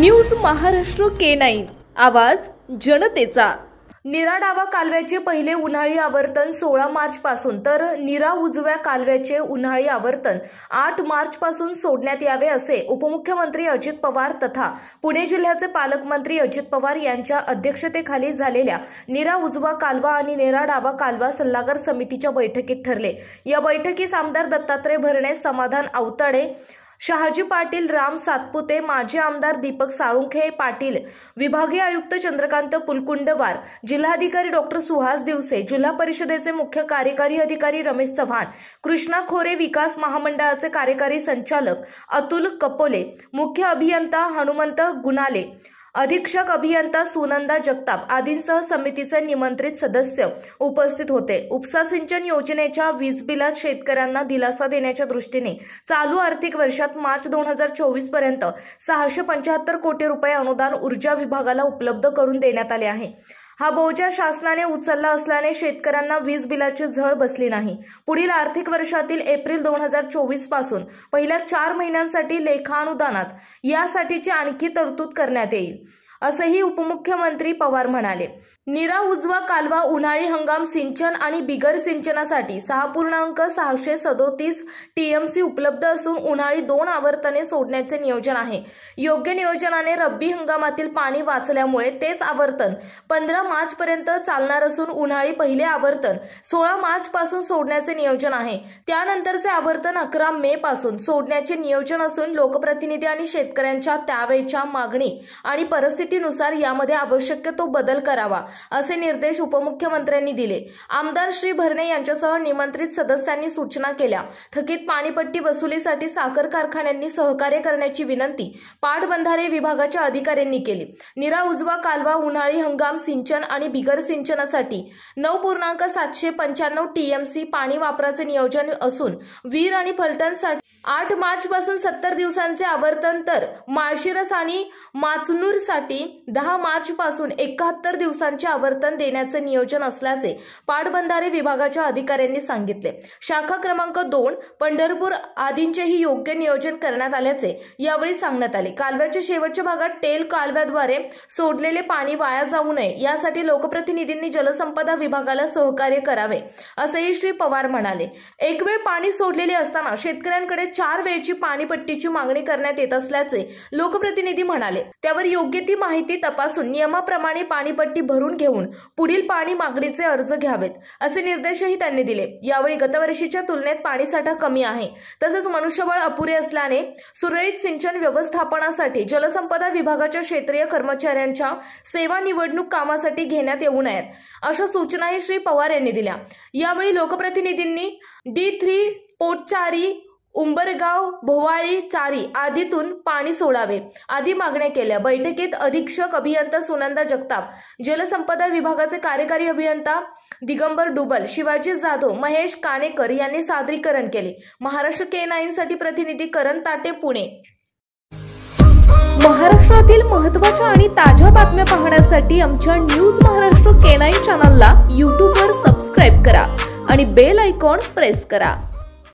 News Maharashtra K9 आवाज जनतेचा। नीरा डावा कालव्याचे पहिले उन्हाळी आवर्तन 16 मार्च पासून तर नीरा उजव्या कालव्याचे उन्हाळी आवर्तन 8 मार्च पासून सोडण्यात यावे असे उपमुख्यमंत्री अजित पवार तथा पुणे जिल्ह्याचे पालकमंत्री अजित पवार यांच्या अध्यक्षतेखाली झालेल्या नीरा उजवा कालवा आणि नीरा डावा कालवा सल्लागार समितीच्या बैठकीत ठरले। या बैठकीस आमदार दत्तात्रय भरणे, समाधान आवताडे, शहाजी पाटील, राम सातपुते, माजी आमदार दीपक साळुंखे पाटील, विभागीय आयुक्त चंद्रकांत पुलकुंडवार, जिल्हाधिकारी डॉक्टर सुहास दिवसे, जिल्हा परिषदेचे मुख्य कार्यकारी अधिकारी रमेश चव्हाण, कृष्णा खोरे, विकास महामंडळाचे कार्यकारी संचालक अतुल कपोले, मुख्य अभियंता हनुमंत गुणाले, अधीक्षक अभियंता सुनंदा जगताप आदींसह समितीचे निमंत्रित सदस्य उपस्थित होते। उपसा सिंचन योजनेच्या वीज बिलात शेतकऱ्यांना दिलासा देण्याच्या दृष्टीने चालू आर्थिक वर्षात मार्च 2024 पर्यंत 675 कोटी रुपये अनुदान ऊर्जा विभागाला उपलब्ध करून देण्यात आले आहे। हा बोजा शासनाने उचलला असल्याने शेतकऱ्यांना वीज बिलाची झळ बसली नाही। पुढील आर्थिक वर्षातील एप्रिल 2024 पासून पहिल्या 4 महिन्यांसाठी लेखानुदानात यासाठीची आणखी तरतूद करण्यात येईल असेही उपमुख्यमंत्री पवार म्हणाले। नीरा उजवा कालवा उन्हाळी हंगाम सिंचन आणि बिगर सिंचनासाठी 6.637 टीएमसी उपलब्ध असून उन्हाळी 2 आवर्तने सोडण्याचे नियोजन आहे। योग्य नियोजनाने रब्बी हंगामातील पाणी वाचल्यामुळे तेच आवर्तन 15 मार्च पर्यंत चालणार असून उन्हाळी पहिले आवर्तन 16 मार्च पासून सोडण्याचे नियोजन आहे। त्यानंतरचे आवर्तन 11 मे पासून सोडण्याचे नियोजन असून लोकप्रतिनिधी आणि शेतकऱ्यांच्या त्यावेळच्या मागणी आणि परिस्थितीनुसार यामध्ये आवश्यक तो बदल करावा असे निर्देश उपमुख्यमंत्र्यांनी दिले। आमदार श्री भरणे यांच्यासह निमंत्रित सदस्यांनी सूचना केल्या। थकीत पाणीपट्टी वसुलीसाठी साखर कारखान्यांनी सहकार्य करण्याची विनंती पाटबंधारे विभागाच्या अधिकाऱ्यांनी केली। नीरा उजवा कालवा उन्हाळी हंगाम सिंचन आणि बिगर सिंचनासाठी 9.795 टीएमसी पाणी वापराचे नियोजन असून वीर आणि फलटणसाठी 8 मार्च पासून 70 दिवसांचे आवर्तन तर माळशिरस आणि माचनूरसाठी 10 मार्च पासून 71 दिवसांचे आवर्तन देण्याचे नियोजन असल्याचे पाटबंधारे विभागाच्या अधिकाऱ्यांनी सांगितले। शाखा क्रमांक 2 पंढरपूर आदींचेही योग्य नियोजन करण्यात आल्याचे यावेळी सांगण्यात आले। कालव्याच्या शेवटच्या भागात टेल कालव्याद्वारे सोडलेले पाणी वाया जाऊ नये यासाठी लोकप्रतिनिधींनी जलसंपदा विभागाला सहकार्य करावे असेही श्री पवार म्हणाले। एक वेळ पाणी सोडलेले असताना शेतकऱ्यांकडे 4 वेळची पाणीपट्टीची मागणी करण्यात येत असल्याचे लोकप्रतिनिधी म्हणाले। त्यावर योग्य ती माहिती तपासून नियमाप्रमाणे पाणीपट्टी भरून घेऊन पुढील पाणी मागणीचे अर्ज घ्यावेत असे निर्देशही त्यांनी दिले। यावेळी गतवर्षीच्या तुलनेत पाणीसाठा कमी आहे तसेच मनुष्यबळ अपुरे असल्याने सुरळीत सिंचन व्यवस्थापनासाठी जलसंपदा विभागाच्या क्षेत्रीय कर्मचाऱ्यांच्या सेवा निवडणूक कामासाठी घेण्यात येऊ नयेत अशा सूचनाही श्री पवार यांनी दिल्या। यावेळी लोकप्रतिनिधींनी D3 पोटचारी, उंबरगाव, भोवाळी, चारी आदीतून पाणी सोडावे आदी मागण्या केल्या। बैठकीत अधीक्षक अभियंता सुनंदा जगताप, जलसंपदा विभागाचे कार्यकारी अभियंता दिगंबर डुबल, शिवाजी जाधव, महेश कानेकर यांनी सादरीकरण केले। महाराष्ट्र K9 साठी प्रतिनिधी करण ताटे, पुणे। महाराष्ट्रातील महत्त्वाच्या आणि ताज्या बातम्या पाहण्यासाठी आमच्या न्यूज महाराष्ट्र K9 चॅनलला YouTube वर सबस्क्राइब करा आणि बेल आयकॉन प्रेस करा।